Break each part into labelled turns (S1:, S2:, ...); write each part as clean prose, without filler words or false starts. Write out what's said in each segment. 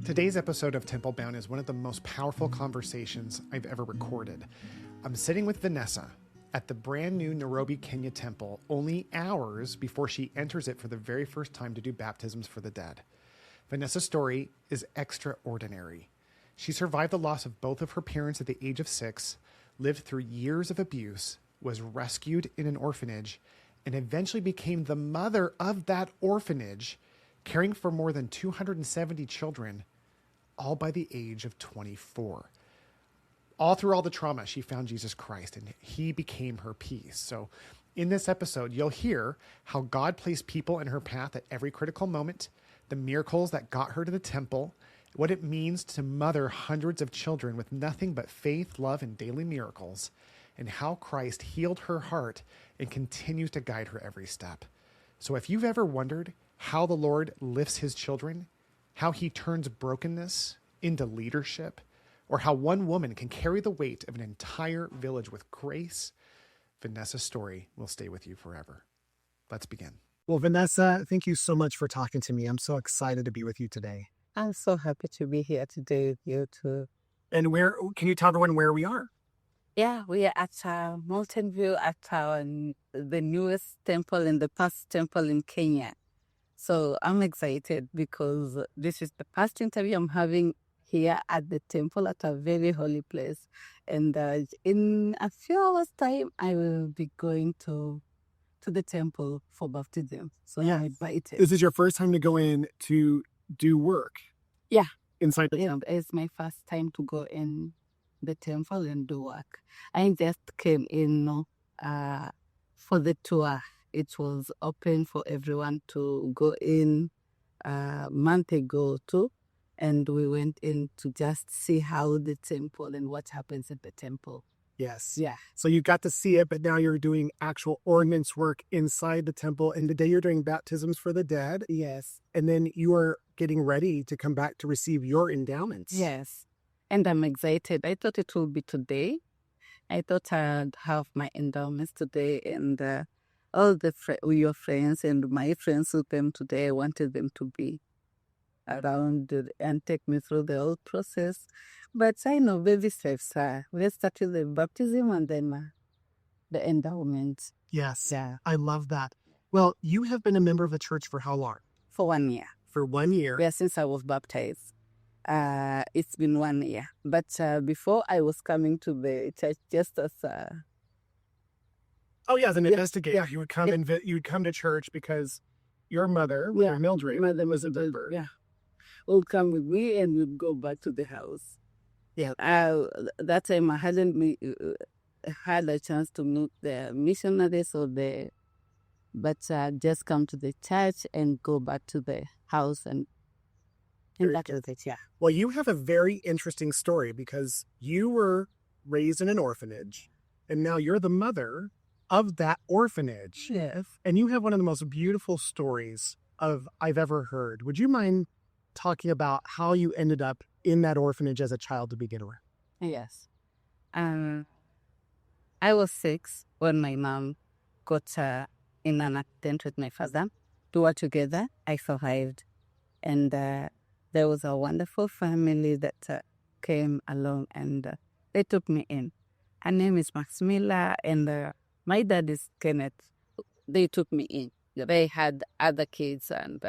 S1: Today's episode of Temple Bound is one of the most powerful conversations I've ever recorded. I'm sitting with Vanessa at the brand new Nairobi Kenya Temple only hours before she enters it for the very first time to do baptisms for the dead. Vanessa's story is extraordinary. She survived the loss of both of her parents at the age of 6, lived through years of abuse, was rescued in an orphanage, and eventually became the mother of that orphanage, caring for more than 270 children, all by the age of 24. All through all the trauma, she found Jesus Christ, and he became her peace. So in this episode, you'll hear how God placed people in her path at every critical moment, the miracles that got her to the temple, what it means to mother hundreds of children with nothing but faith, love, and daily miracles, and how Christ healed her heart and continues to guide her every step. So if you've ever wondered how the Lord lifts his children, how he turns brokenness into leadership, or how one woman can carry the weight of an entire village with grace, Vanessa's story will stay with you forever. Let's begin.
S2: Well, Vanessa, thank you so much for talking to me. I'm so excited to be with you today.
S3: I'm so happy to be here today with you too.
S2: And where can you tell everyone where we are?
S3: Yeah, we are at Mountain View at the newest temple and the first temple in Kenya. So I'm excited because this is the first interview I'm having here at the temple at a very holy place. And in a few hours' time, I will be going to the temple for baptism. So yeah, I'm invited.
S2: This is your first time to go in to do work?
S3: Yeah.
S2: Inside the
S3: it's my first time to go in the temple and do work. I just came in for the tour. It was open for everyone to go in a month ago too. And we went in to just see how the temple and what happens at the temple.
S2: Yes.
S3: Yeah.
S2: So you got to see it, but now you're doing actual ordinance work inside the temple. And today you're doing baptisms for the dead.
S3: Yes.
S2: And then you are getting ready to come back to receive your endowments.
S3: Yes. And I'm excited. I thought it would be today. I thought I'd have my endowments today, and all your friends and my friends who came today, I wanted them to be around and take me through the whole process. But I know baby steps. Let's start with the baptism and then the endowment.
S2: Yes.
S3: Yeah.
S2: I love that. Well, you have been a member of the church for how long?
S3: For 1 year.
S2: For 1 year.
S3: Yeah, since I was baptized. It's been 1 year. But before I was coming to the church just as
S2: as an investigator. You would come you would come to church because your mother, Mildred, was a member.
S3: Yeah. Would come with me and we'd go back to the house.
S2: Yeah.
S3: That time I hadn't had a chance to meet the missionaries but just come to the church and go back to the house and that was it, yeah.
S2: Well, you have a very interesting story because you were raised in an orphanage and now you're the mother of that orphanage.
S3: Yes.
S2: And you have one of the most beautiful stories I've ever heard. Would you mind talking about how you ended up in that orphanage as a child to begin with?
S3: Yes. I was 6 when my mom got in an accident with my father. We were together. I survived. And there was a wonderful family that came along and they took me in. Her name is Maximila and my dad is Kenneth. They took me in. They had other kids and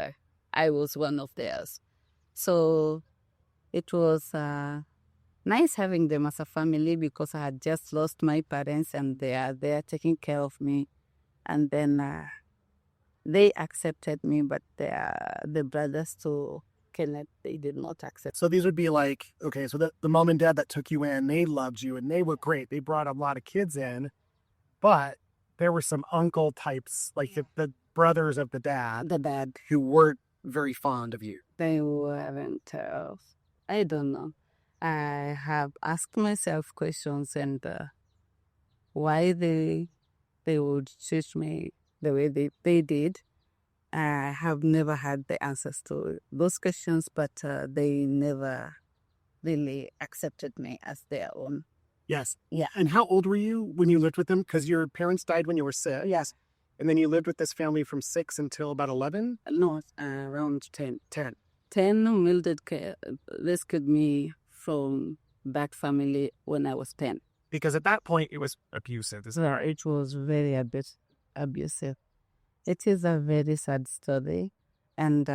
S3: I was one of theirs. So it was nice having them as a family because I had just lost my parents and they are there taking care of me. And then they accepted me, but the brothers to Kenneth, they did not accept.
S2: So these would be like, okay, so the mom and dad that took you in, they loved you and they were great. They brought a lot of kids in, but there were some uncle types, like the brothers of the dad, who weren't very fond of you.
S3: They weren't. I don't know. I have asked myself questions and why they would treat me the way they did. I have never had the answers to those questions, but they never really accepted me as their own.
S2: Yes.
S3: Yeah.
S2: And how old were you when you lived with them? Because your parents died when you were 6.
S3: Yes.
S2: And then you lived with this family from 6 until about 11?
S3: No, around 10.
S2: 10.
S3: 10, Mildred rescued me from that family when I was 10.
S2: Because at that point, it was abusive. Isn't
S3: So it was very abusive. It is a very sad story. And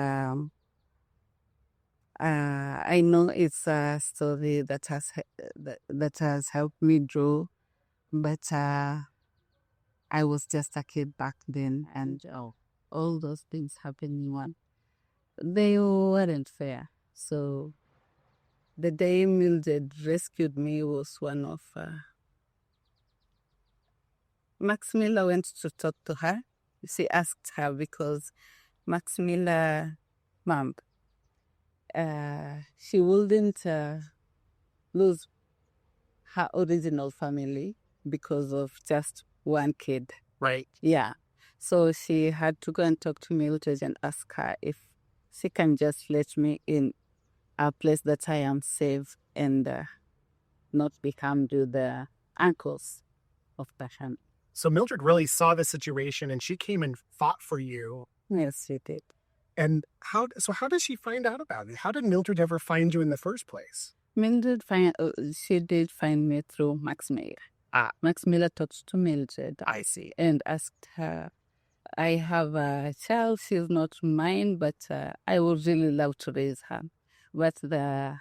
S3: I know it's a story that has helped me grow, but I was just a kid back then, and all those things happening they weren't fair. So the day Mildred rescued me was one of Max Miller went to talk to her. She asked her because Max Miller mom, she wouldn't lose her original family because of just one kid.
S2: right?
S3: Yeah. So she had to go and talk to Mildred and ask her if she can just let me in a place that I am safe and not become to the uncles of the family.
S2: So Mildred really saw the situation and she came and fought for you.
S3: Yes, she did.
S2: And how did she find out about it? How did Mildred ever find you in the first place?
S3: Mildred she did find me through Max Miller. Max Miller talked to Mildred.
S2: I see.
S3: And asked her, I have a child, she's not mine, but I would really love to raise her. But the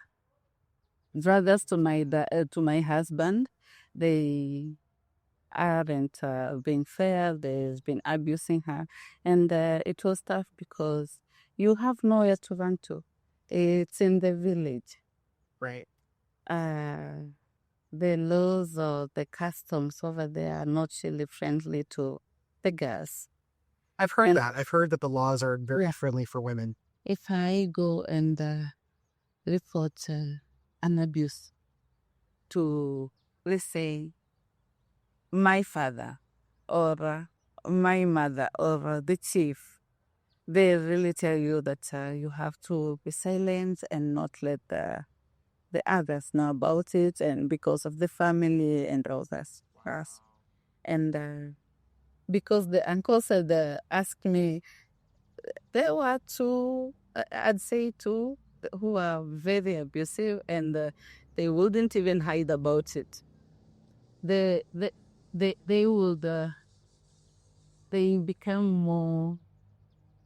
S3: brothers to my husband, they aren't being fair. They've been abusing her. And it was tough because you have nowhere to run to. It's in the village.
S2: Right.
S3: The laws or the customs over there are not really friendly to the girls.
S2: I've heard that. I've heard that the laws are very friendly for women.
S3: If I go and report an abuse to, let's say, my father or my mother or the chief, they really tell you that you have to be silent and not let the others know about it, and because of the family and all that. And because the uncles had asked me, there were two, I'd say two, who are very abusive, and they wouldn't even hide about it. They would they become more.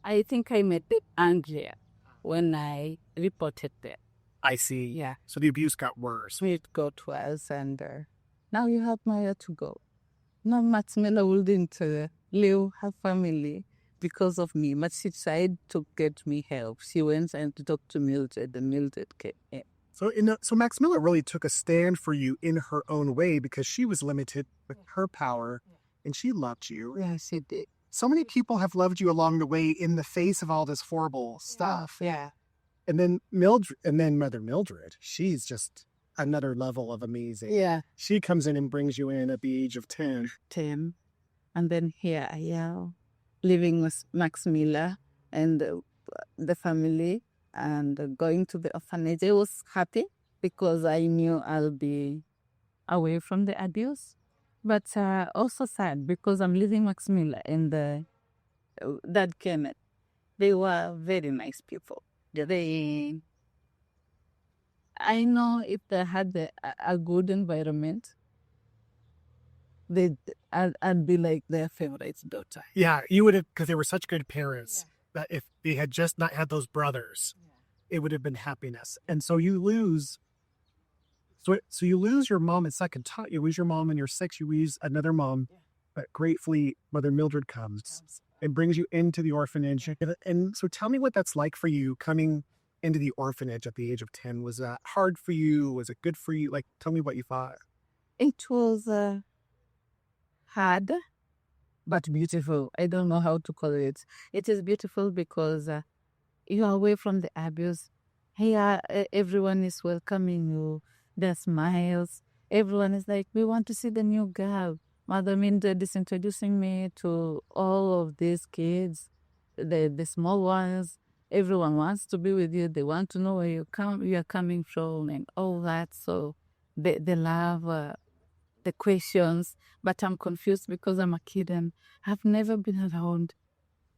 S3: I think I'm a bit angrier when I reported them.
S2: I see.
S3: Yeah.
S2: So the abuse got worse.
S3: It got worse, and now you have nowhere to go. No, Max Miller wouldn't leave her family because of me, but she tried to get me help. She went and talked to Mildred, and Mildred came in.
S2: So Max Miller really took a stand for you in her own way because she was limited with her power, and she loved you.
S3: Yeah, she did.
S2: So many people have loved you along the way in the face of all this horrible stuff.
S3: Yeah.
S2: And then Mother Mildred, she's just another level of amazing.
S3: Yeah.
S2: She comes in and brings you in at the age of 10.
S3: 10. And then here I am, living with Max Miller and the family and going to the orphanage. I was happy because I knew I'll be away from the abuse. But also sad because I'm leaving Max Miller and Dad Kenneth. They were very nice people. I know if they had a good environment, I'd be like their favorite daughter.
S2: Yeah, you would have, because they were such good parents, that if they had just not had those brothers, it would have been happiness. And so you lose. So you lose your mom at second time. You lose your mom when you're 6. You lose another mom, but gratefully, Mother Mildred comes and brings you into the orphanage. And so tell me what that's like for you coming into the orphanage at the age of 10. Was that hard for you? Was it good for you? Like, tell me what you thought.
S3: It was hard, but beautiful. I don't know how to call it. It is beautiful because you are away from the abuse. Here, everyone is welcoming you. The smiles. Everyone is like, we want to see the new girl. Mother Mildred is introducing me to all of these kids, the small ones. Everyone wants to be with you. They want to know where you are coming from and all that. So they love the questions. But I'm confused because I'm a kid and I've never been around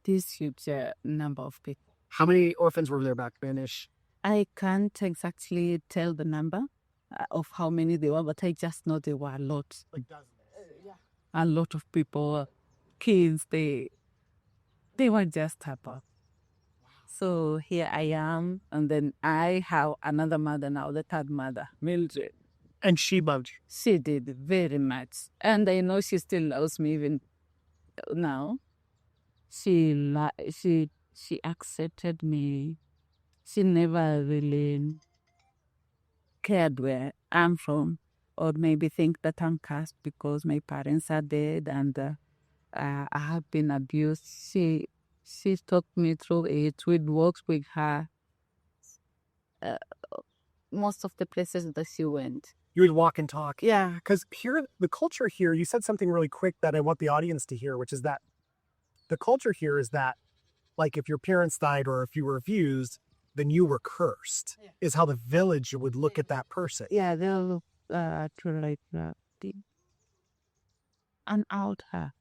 S3: this huge number of people.
S2: How many orphans were there back then-ish?
S3: I can't exactly tell the number of how many there were, but I just know there were a lot.
S2: Like dozens.
S3: A lot of people, kids, they were just about. So here I am, and then I have another mother now, the third mother, Mildred.
S2: And she loved you.
S3: She did very much. And I know she still loves me even now. She accepted me. She never really cared where I'm from, or maybe think that I'm cursed because my parents are dead and I have been abused. She talked me through it. We'd walked with her most of the places that she went.
S2: You would walk and talk.
S3: Yeah.
S2: Because here, the culture here, you said something really quick that I want the audience to hear, which is that the culture here is that, like, if your parents died or if you were abused, then you were cursed, is how the village would look at that person.
S3: Yeah, they'll look like and out her.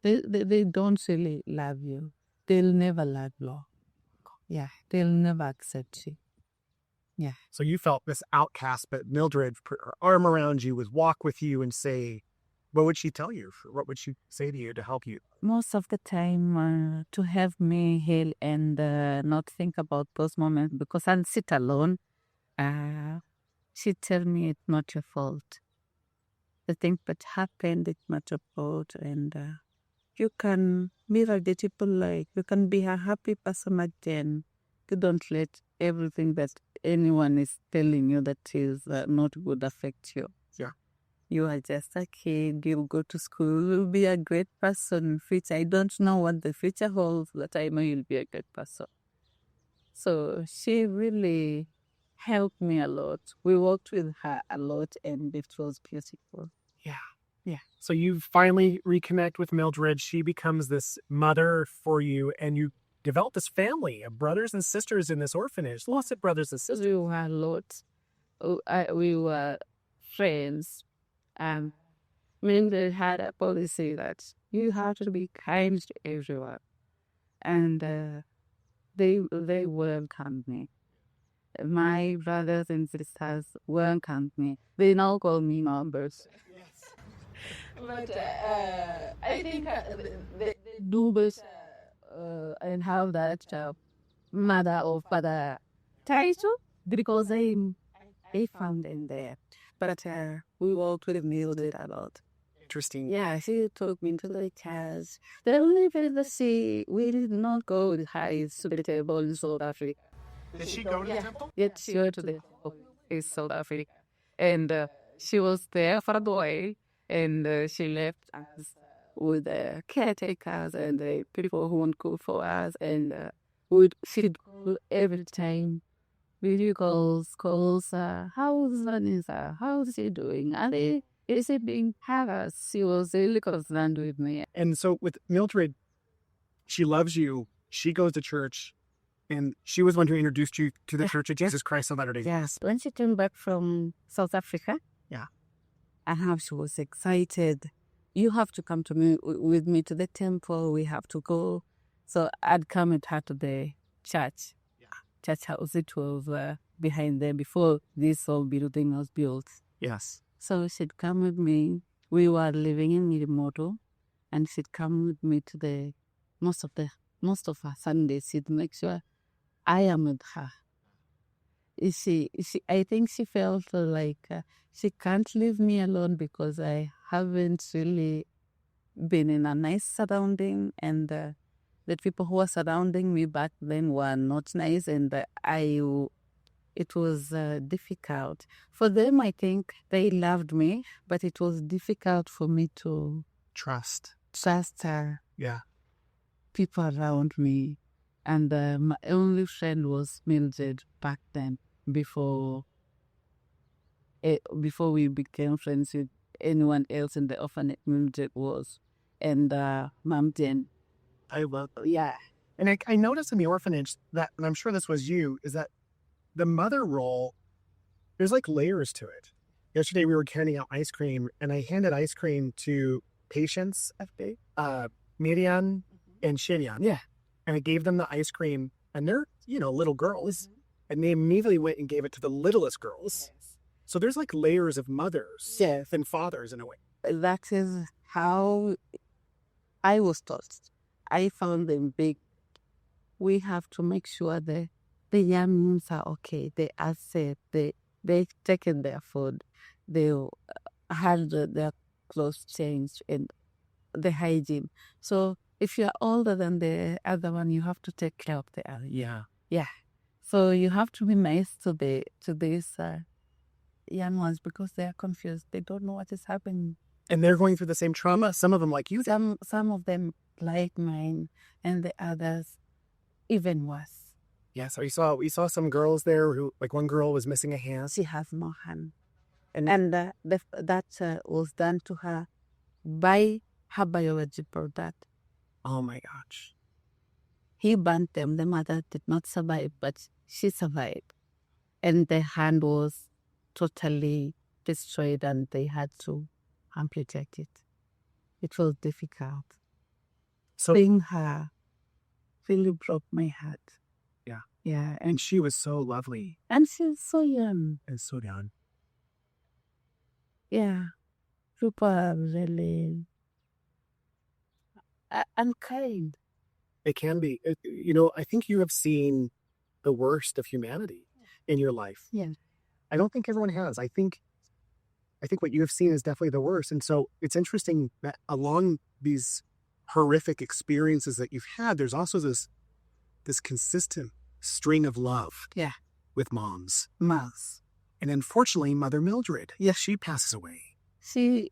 S3: They don't really love you. They'll never love you. Yeah, they'll never accept you. Yeah.
S2: So you felt this outcast, but Mildred put her arm around you, would walk with you and say, what would she tell you? What would she say to you to help you?
S3: Most of the time to help me heal and not think about those moments, because I'll sit alone. She tell me it's not your fault. The thing that happened, it's not your fault. And you can mirror the people, like you can be a happy person again. You don't let everything that anyone is telling you that is not good affect you.
S2: Yeah.
S3: You are just a kid, you'll go to school, you'll be a great person in future. I don't know what the future holds, but I know you'll be a great person. So she really helped me a lot. We worked with her a lot and it was beautiful.
S2: Yeah.
S3: Yeah.
S2: So you finally reconnect with Mildred. She becomes this mother for you, and you develop this family of brothers and sisters in this orphanage. Lots of brothers and sisters.
S3: We were a lot. We were friends. Mildred had a policy that you have to be kind to everyone. And they welcomed me. My brothers and sisters welcomed me. They now call me numbers. Yes. But I think they do better and have that mother or father title because I found them there. But we walked with Mildred a lot.
S2: Interesting.
S3: Yeah, she took me to the cars. They live in the sea. We did not go with her. It's suitable in South Africa.
S2: Did she go to the temple?
S3: Yes, she went to the temple in South Africa. And she was there for a while. And she left us with the caretakers and the people who won't cook for us. And she'd call every time. Video calls, how's Vanessa? How's she doing? Is it being harassed? She was really concerned with me.
S2: And so with Mildred, she loves you. She goes to church. And she was one who introduced you to the Church of Jesus Christ of Latter-day.
S3: Yes. When she came back from South Africa, and how she was excited. You have to come with me to the temple. We have to go. So I'd come with her to the church. Church house. It was behind there before this whole building was built.
S2: Yes.
S3: So she'd come with me. We were living in Mirimoto, and she'd come with me to the most of her Sundays. She'd make sure I am with her. I think she felt like she can't leave me alone because I haven't really been in a nice surrounding, and the people who were surrounding me back then were not nice, and it was difficult. For them, I think they loved me, but it was difficult for me to
S2: trust
S3: people around me. And my only friend was Mildred back then, before we became friends with anyone else in the orphanage. Mildred was. And Mom Jen.
S2: I love that.
S3: Yeah.
S2: And I noticed in the orphanage that, and I'm sure this was you, is that the mother role, there's like layers to it. Yesterday we were handing out ice cream, and I handed ice cream to patients, Miriam and Shiryan.
S3: Yeah.
S2: And I gave them the ice cream, and they're, little girls. And they immediately went and gave it to the littlest girls. So there's like layers of mothers and fathers in a way.
S3: That is how I was taught. I found them big. We have to make sure the young ones are okay. They are safe. They taken their food. They had their clothes changed and the hygiene. So if you are older than the other one, you have to take care of the other.
S2: Yeah.
S3: Yeah. So you have to be nice to these young ones because they are confused. They don't know what is happening.
S2: And they're going through the same trauma. Some of them like you.
S3: Some of them like mine, and the others even worse.
S2: Yeah. So we saw some girls there who, like, one girl was missing a hand.
S3: She has no hand, and that was done to her by her biological dad.
S2: Oh my gosh.
S3: He burnt them. The mother did not survive, but she survived. And the hand was totally destroyed and they had to amputate it. It was difficult.
S2: So
S3: seeing her really broke my heart.
S2: Yeah.
S3: Yeah.
S2: And she was so lovely.
S3: And she's so young.
S2: And so young.
S3: Yeah. People are really unkind.
S2: It can be. I think you have seen the worst of humanity in your life.
S3: Yeah.
S2: I don't think everyone has. I think what you have seen is definitely the worst. And so it's interesting that along these horrific experiences that you've had, there's also this consistent string of love.
S3: Yeah.
S2: With moms.
S3: Moms.
S2: And unfortunately, Mother Mildred.
S3: Yeah.
S2: She passes away.
S3: She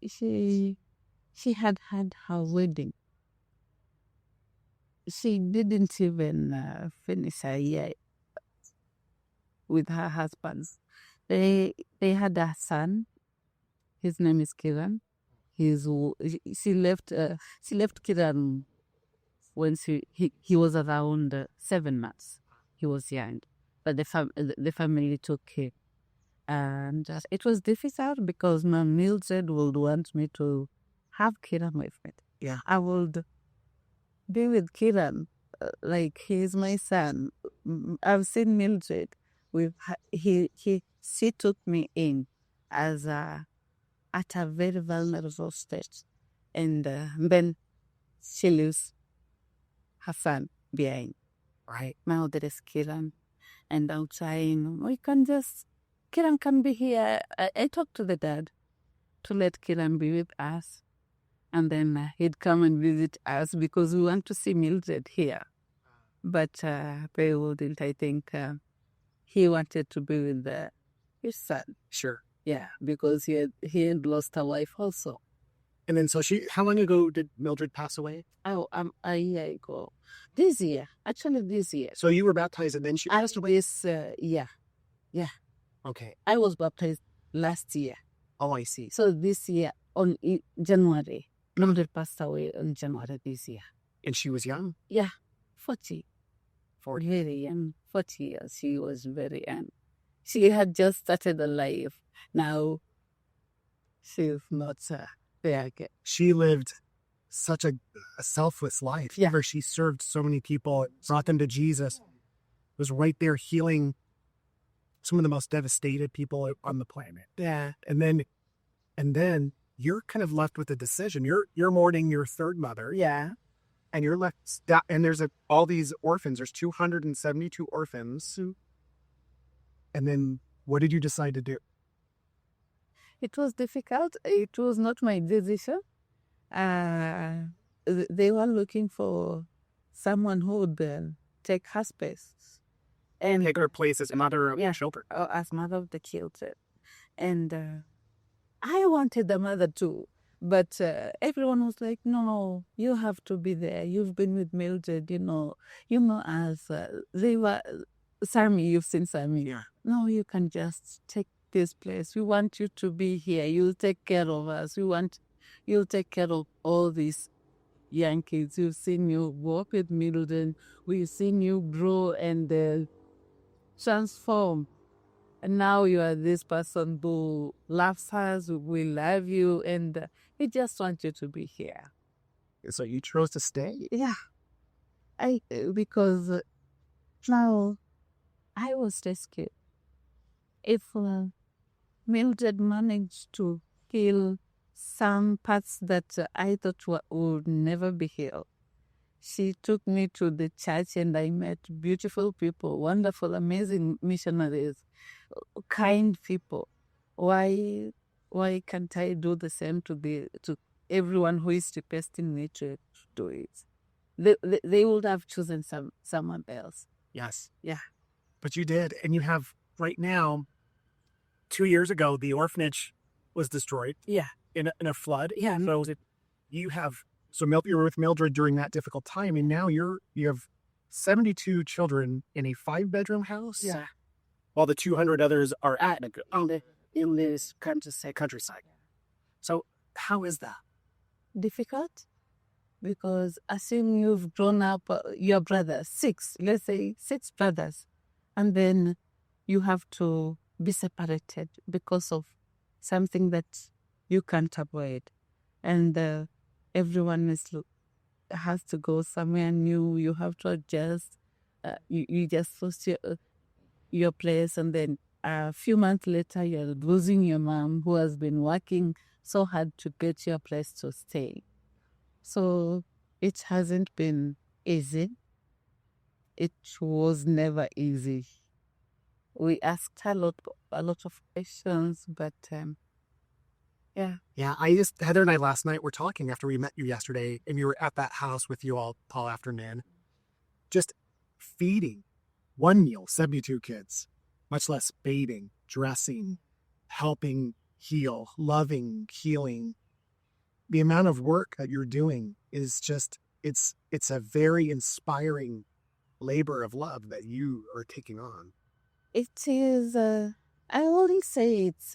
S3: had her wedding. She didn't even finish her year with her husband. They had a son. His name is Kiran. She left Kiran when he was around 7 months. He was young, but the family took him, and it was difficult because my Mildred would want me to have Kiran with me.
S2: Yeah,
S3: I would be with Kiran, like he's my son. I've seen Mildred with she took me in as at a very vulnerable stage, and then she leaves her son behind.
S2: Right.
S3: Now there is Kiran, and I'm trying. Kiran can be here. I talked to the dad to let Kiran be with us. And then he'd come and visit us because we want to see Mildred here. But they wouldn't. I think he wanted to be with his son.
S2: Sure.
S3: Yeah, because he had lost a wife also.
S2: And then how long ago did Mildred pass away?
S3: Oh, a year ago. This year. Actually, this year.
S2: So you were baptized and then she passed away?
S3: This year. Yeah.
S2: Okay.
S3: I was baptized last year.
S2: Oh, I see.
S3: So this year, on January. Mildred passed away in January this year.
S2: And she was young?
S3: Yeah, 40.
S2: 40.
S3: Very young, 40 years. She was very young. She had just started a life. Now, she's not there again.
S2: She lived such a selfless life.
S3: Yeah.
S2: Where she served so many people, brought them to Jesus, was right there healing some of the most devastated people on the planet.
S3: Yeah.
S2: And then you're kind of left with a decision. You're mourning your third mother.
S3: Yeah.
S2: And you're left, and there's all these orphans. There's 272 orphans. And then what did you decide to do?
S3: It was difficult. It was not my decision. They were looking for someone who would take her space. And
S2: take her place as mother of the children.
S3: As mother of the children. And I wanted the mother too, but everyone was like, no, you have to be there. You've been with Mildred, you know as they were, Sammy, you've seen Sammy.
S2: Yeah.
S3: No, you can just take this place. We want you to be here. You'll take care of us. You'll take care of all these young kids. We've seen you walk with Mildred. We've seen you grow and transform. And now you are this person who loves us, we love you, and we just want you to be here.
S2: So you chose to stay?
S3: Yeah. Because Now, I was rescued. If Mildred managed to heal some parts that I thought would never be healed, she took me to the church and I met beautiful people, wonderful, amazing missionaries, kind people. Why can't I do the same to everyone who is requesting me to do it? They would have chosen someone else.
S2: Yes.
S3: Yeah.
S2: But you did. And you have right now, 2 years ago, the orphanage was destroyed.
S3: Yeah.
S2: In a flood.
S3: Yeah.
S2: So you were with Mildred during that difficult time, and now you have 72 children in a 5-bedroom house.
S3: Yeah.
S2: While the 200 others are in this countryside. So how is that?
S3: Difficult because assume you've grown up, your brothers, 6, let's say 6 brothers, and then you have to be separated because of something that you can't avoid. And everyone has to go somewhere new. You have to adjust. You just lost your place, and then a few months later, you're losing your mom who has been working so hard to get your place to stay. So it hasn't been easy. It was never easy. We asked a lot of questions, but yeah.
S2: Yeah, Heather and I last night were talking after we met you yesterday, and you were at that house with you all afternoon, just feeding one meal, 72 kids, much less bathing, dressing, helping heal, loving, healing. The amount of work that you're doing is just, it's a very inspiring labor of love that you are taking on.
S3: It is, I only say it's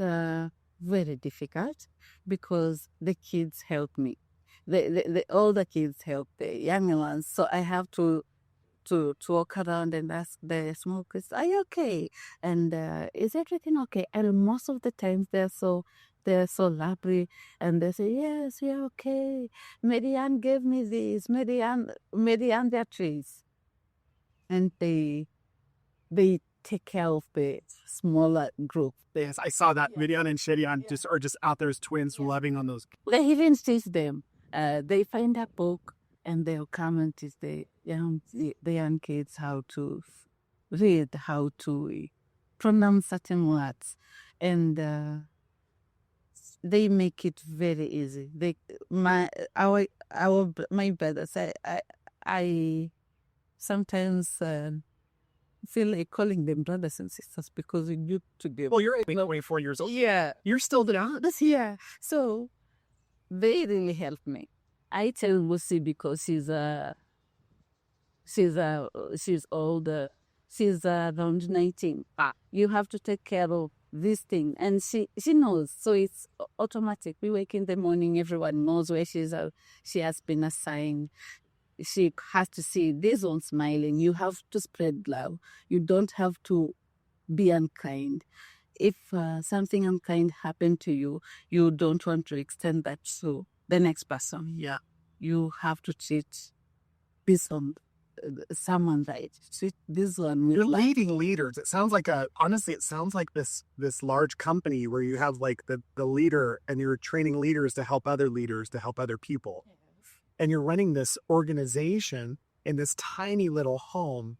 S3: very difficult because the kids help me. All the kids help the young ones. So I have to walk around and ask the small kids, are you okay? And is everything okay? And most of the times they're so lovely, and they say, yes, we're okay. Marianne gave me this. Marianne their trees. And they take care of the smaller group.
S2: Yes, I saw that. Marianne and Sherian are just out there as twins loving on those.
S3: They even teach them. They find a book and they'll come and teach the young kids how to read, how to pronounce certain words, and they make it very easy. My brothers, I sometimes feel like calling them brothers and sisters because we grew together.
S2: Well, you're 24 years old.
S3: Yeah.
S2: You're still down.
S3: Yeah. So they really helped me. I tell Lucy because she's older. She's around 19. You have to take care of this thing. And she knows. So it's automatic. We wake in the morning, everyone knows where she has been assigned. She has to see this one smiling. You have to spread love. You don't have to be unkind. If something unkind happened to you, you don't want to extend that to the next person.
S2: Yeah.
S3: You have to treat this one, someone right. Treat this one.
S2: You're leading leaders. It sounds like honestly, it sounds like this large company where you have like the leader and you're training leaders to help other leaders, to help other people. And you're running this organization in this tiny little home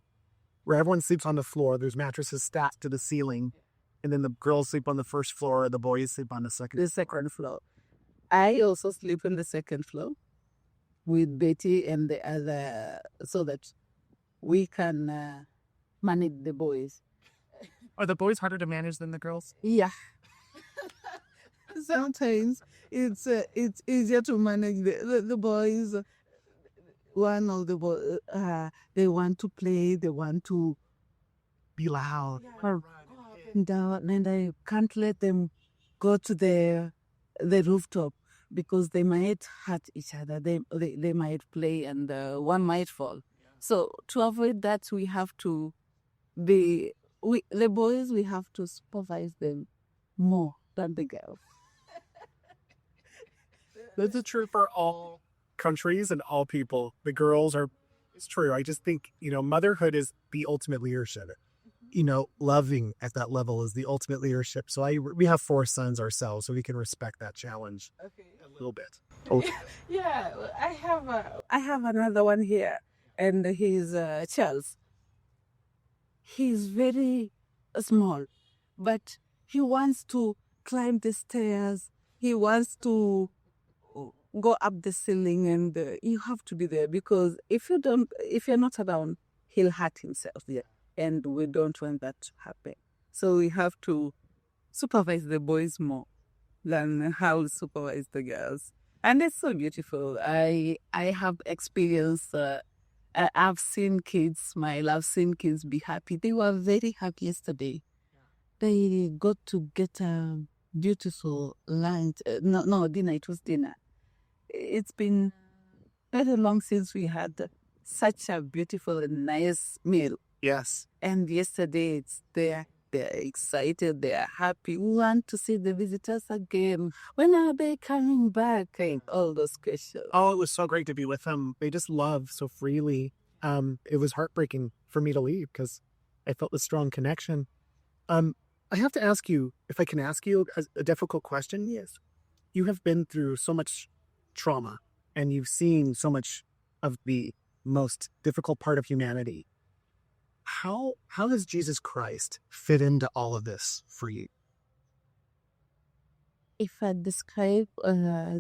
S2: where everyone sleeps on the floor. There's mattresses stacked to the ceiling. And then the girls sleep on the first floor. The boys sleep on the second
S3: floor. I also sleep on the second floor with Betty and the other so that we can manage the boys.
S2: Are the boys harder to manage than the girls?
S3: Yeah. Sometimes it's easier to manage the boys. One of the boys, they want to play, they want to
S2: be loud.
S3: And I can't let them go to the rooftop because they might hurt each other. They might play and one might fall. So to avoid that, we have to the boys, we have to supervise them more than the girls.
S2: That's true for all countries and all people. The girls are It's true. I just think, motherhood is the ultimate leadership. Loving at that level is the ultimate leadership. So we have 4 sons ourselves, so we can respect that challenge a little bit.
S3: Oh. Yeah, I have another one here, and he's Charles. He's very small, but he wants to climb the stairs. He wants to go up the ceiling, and you have to be there because if you're not around, he'll hurt himself. Yeah, and we don't want that to happen. So we have to supervise the boys more than how we supervise the girls. And it's so beautiful. I have experienced. I've seen kids smile. I've seen kids be happy. They were very happy yesterday. They got to get a beautiful lunch. No, dinner. It was dinner. It's been very long since we had such a beautiful and nice meal.
S2: Yes.
S3: And yesterday they're excited, they're happy. We want to see the visitors again. When are they coming back? And all those questions.
S2: Oh, it was so great to be with them. They just love so freely. It was heartbreaking for me to leave because I felt a strong connection. I have to ask you, if I can ask you a difficult question. Yes. You have been through so much trauma and you've seen so much of the most difficult part of humanity. How does Jesus Christ fit into all of this for you?
S3: If I describe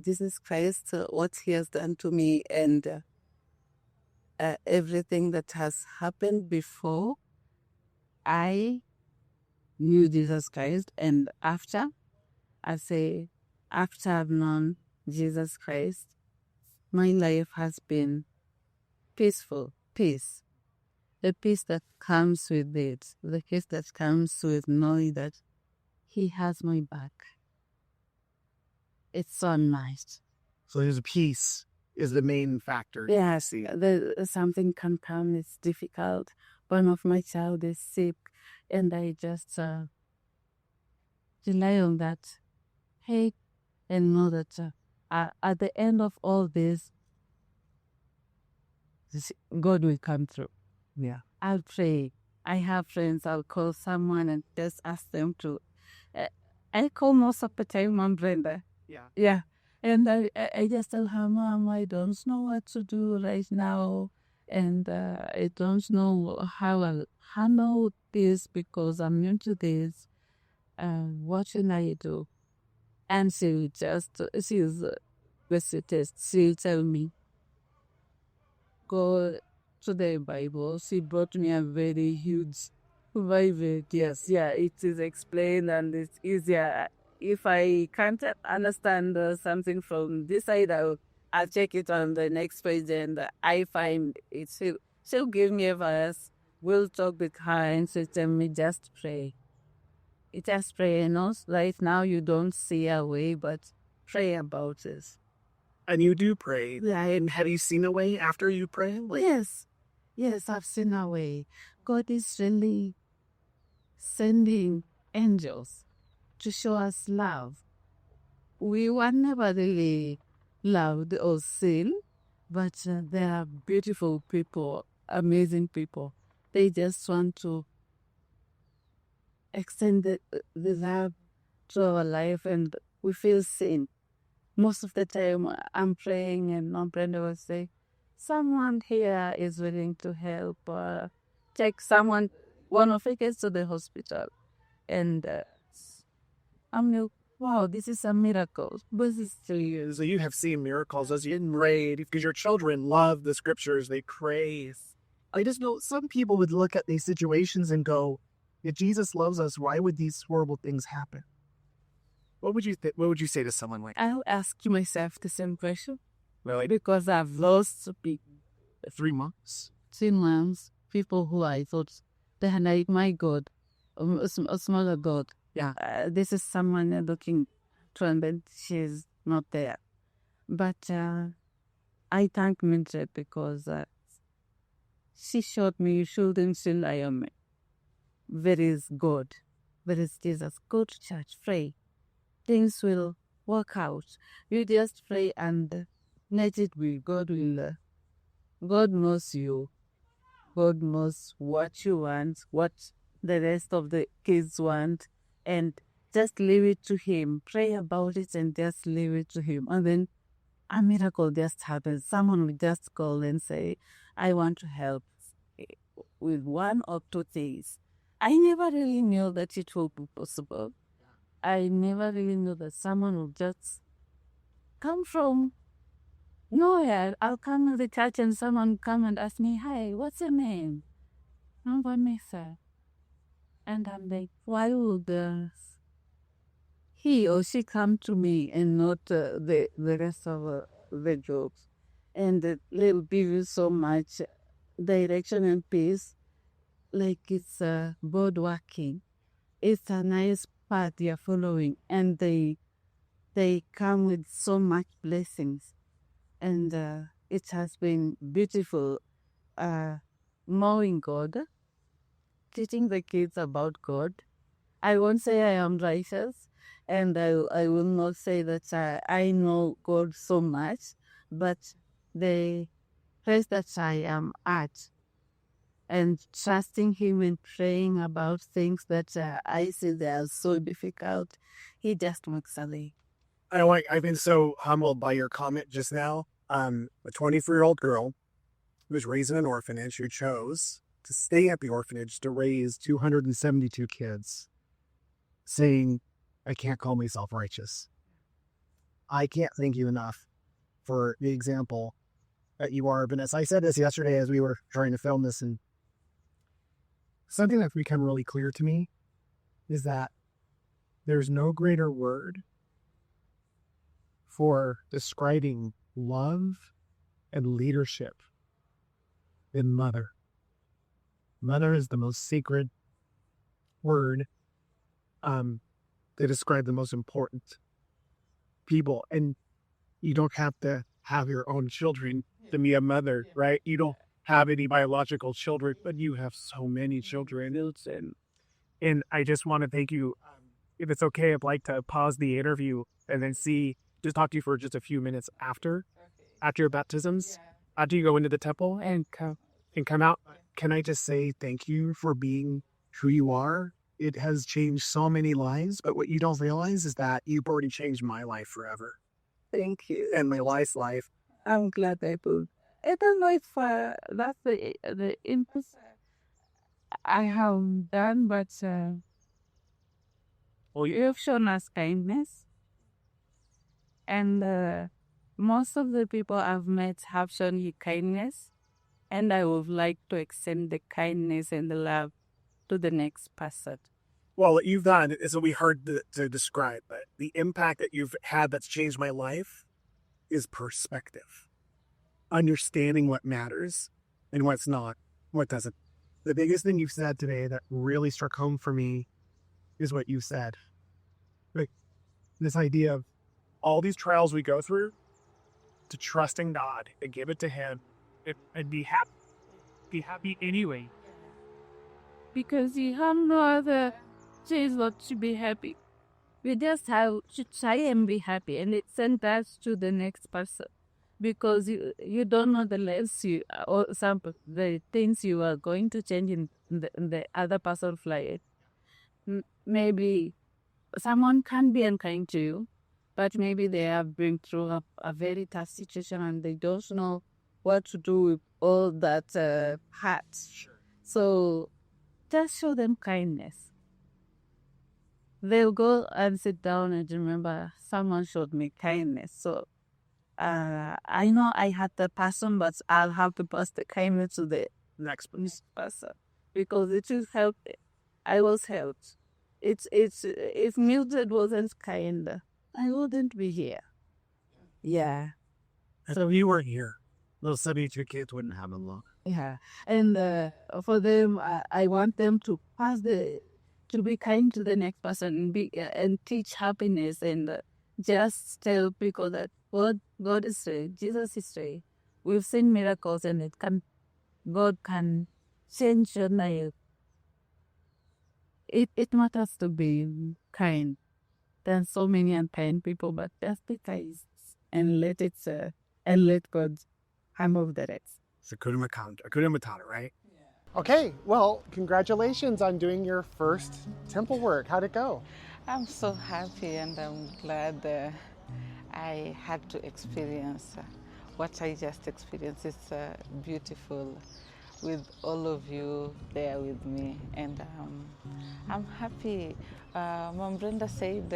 S3: Jesus Christ, what he has done to me and everything that has happened before, I knew Jesus Christ, and after I've known Jesus Christ, my life has been peaceful, peace. The peace that comes with it, the peace that comes with knowing that he has my back. It's so nice.
S2: So his peace is the main factor.
S3: Yes, something can come, it's difficult. One of my child is sick, and I just rely on that. Hey, and know that at the end of all this, God will come through. Yeah. I'll pray. I have friends, I'll call someone and just ask them to. I call most of the time Mom Brenda.
S2: Yeah.
S3: Yeah. And I just tell her, Mom, I don't know what to do right now. And I don't know how I'll handle this because I'm new to this. What should I do? And she's the sweetest. She'll tell me, go to the Bible. She brought me a very huge Bible. Yes, yeah, it is explained and it's easier. If I can't understand something from this side, I'll check it on the next page and I find it. She'll give me a verse. We'll talk with her and she'll tell me, just pray. Just pray. And also, right now you don't see a way, but pray about this.
S2: And you do pray.
S3: Yeah.
S2: And have you seen a way after you pray?
S3: Yes, I've seen a way. God is really sending angels to show us love. We were never really loved or seen, but there are beautiful people, amazing people. They just want to extend the love to our life and we feel seen. Most of the time I'm praying and Mom Brenda will say, someone here is willing to help. Take one of it gets to the hospital. And I'm like, wow, this is a miracle. But it's still you.
S2: So you have seen miracles as you pray because your children love the scriptures. They pray. I just know some people would look at these situations and go, if Jesus loves us, why would these horrible things happen? What would you say to someone like that?
S3: I'll ask myself the same question.
S2: Really?
S3: Because I've lost people.
S2: 3 months?
S3: 3 months. People who I thought they had like my God, a smaller God.
S2: Yeah.
S3: This is someone looking to her, but she's not there. But I thank Mildred because she showed me you shouldn't rely on me. There is God. There is Jesus. Go to church, pray. Things will work out. You just pray and let it be. God will God knows you. God knows what you want, what the rest of the kids want, and just leave it to Him. Pray about it and just leave it to Him. And then a miracle just happens. Someone will just call and say, I want to help with one or two things. I never really knew that it will be possible. I never really knew that someone will just come from nowhere. I'll come to the church and someone will come and ask me, hi, what's your name? I'm Vanessa. And I'm like, why would he or she come to me and not the rest of the jobs? And they'll give you so much direction and peace, like it's board working. It's a nice path you're following, and they come with so much blessings, and it has been beautiful knowing God, teaching the kids about God. I won't say I am righteous, and I will not say that I know God so much, but the place that I am at and trusting Him and praying about things that I see they are so difficult, He just walks away.
S2: I've been so humbled by your comment just now. A 24-year-old girl who was raised in an orphanage who chose to stay at the orphanage to raise 272 kids, saying, I can't call myself righteous. I can't thank you enough for the example that you are, Vanessa. I said this yesterday as we were trying to film this, and something that's become really clear to me is that there's no greater word for describing love and leadership than mother. Mother is the most sacred word to describe the most important people. And you don't have to have your own children to be a mother, right? You don't have any biological children, but you have so many children. And I just want to thank you. If it's okay, I'd like to pause the interview and then just talk to you for just a few minutes after your baptisms, after you go into the temple and come out. Can I just say thank you for being who you are? It has changed so many lives, but what you don't realize is that you've already changed my life forever.
S3: Thank you.
S2: And my wife's life.
S3: I'm glad I could. I don't know if that's the input I have done, but you've shown us kindness. And most of the people I've met have shown you kindness. And I would like to extend the kindness and the love to the next person.
S2: Well, what you've done is what we heard to describe, but the impact that you've had that's changed my life is perspective. Understanding what matters and what's not, what doesn't. The biggest thing you've said today that really struck home for me is what you said. Like this idea of all these trials we go through, to trusting God and give it to Him and be happy. Be happy anyway.
S3: Because you have no other choice but to be happy. We just have to try and be happy, and it sends us to the next person. Because you don't know the lives or the things you are going to change in the other person's life. Maybe someone can be unkind to you, but maybe they have been through a very tough situation and they don't know what to do with all that hurt.
S2: Sure.
S3: So just show them kindness. They'll go and sit down and remember someone showed me kindness. So I know I had the person, but I'll have to pass the kindness to the next person because it will help. I was helped. If Mildred wasn't kind, I wouldn't be here. Yeah.
S2: So you weren't here. Those 72 kids wouldn't have a lot.
S3: Yeah. And for them, I want them to to be kind to the next person and teach happiness and just tell people that God is real, Jesus is real. We've seen miracles and God can change your life. It matters to be kind. There are so many unkind people, but just be kind and let God handle the rest.
S2: Hakuna Matata, right?
S1: Okay, well, congratulations on doing your first temple work. How'd it go?
S3: I'm so happy and I'm glad I had to experience what I just experienced. It's beautiful with all of you there with me, and I'm happy. Mom Brenda said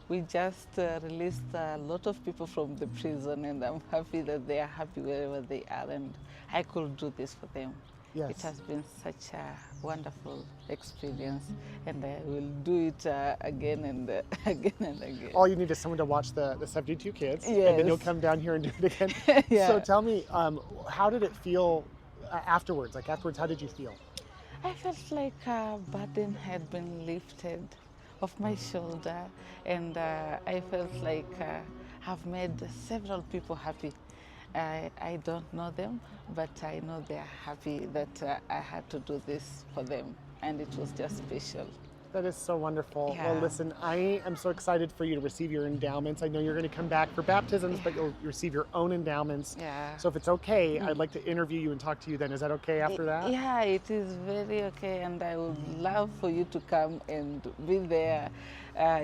S3: we just released a lot of people from the prison, and I'm happy that they are happy wherever they are, and I could do this for them.
S1: Yes.
S3: It has been such a wonderful experience, and I will do it again and again and again.
S1: All you need is someone to watch the 72 kids, and
S3: Yes.
S1: then you'll come down here and do it again.
S3: Yeah.
S1: So tell me, how did it feel afterwards? Like afterwards, how did you feel?
S3: I felt like a burden had been lifted off my shoulder, and I felt like I've made several people happy. I don't know them, but I know they're happy that I had to do this for them, and it was just special.
S1: That is so wonderful.
S3: Yeah.
S1: Well, listen, I am so excited for you to receive your endowments. I know you're going to come back for baptisms, but you'll receive your own endowments.
S3: Yeah.
S1: So if it's okay, I'd like to interview you and talk to you then. Is that okay after that?
S3: Yeah, it is very okay, and I would love for you to come and be there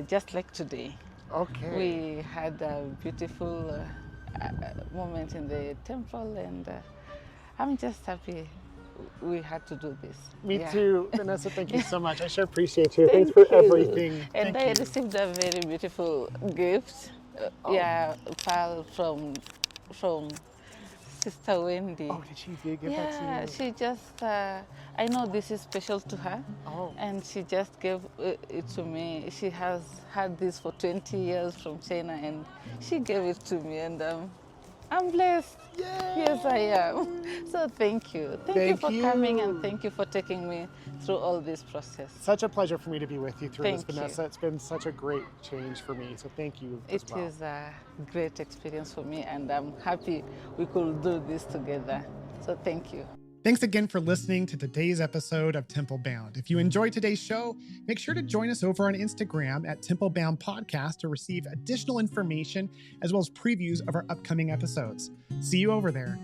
S3: just like today.
S1: Okay.
S3: We had a beautiful moment in the temple, and I'm just happy we had to do this.
S1: Me
S3: Yeah.
S1: too. Vanessa, thank you so much. I sure appreciate you.
S3: Thank
S1: Thanks for
S3: you.
S1: everything.
S3: And
S1: Thank
S3: I
S1: you.
S3: received a very beautiful gift. Yeah, pearl from Sister Wendy.
S1: Oh, did she give that
S3: Yeah,
S1: to you?
S3: she just, I know this is special to her,
S1: Oh.
S3: and she just gave it to me. She has had this for 20 years from China, and she gave it to me, and I'm blessed.
S1: Yay!
S3: Yes, I am. So thank you. Thank you
S1: Thank
S3: for coming,
S1: you.
S3: and thank you for taking me through all this process.
S1: Such a pleasure for me to be with you through this,
S3: Thank you.
S1: Vanessa. It's been such a great change for me. So thank you as
S3: It
S1: well.
S3: is a great experience for me, and I'm happy we could do this together. So thank you.
S1: Thanks again for listening to today's episode of Temple Bound. If you enjoyed today's show, make sure to join us over on Instagram at Temple Bound Podcast to receive additional information as well as previews of our upcoming episodes. See you over there.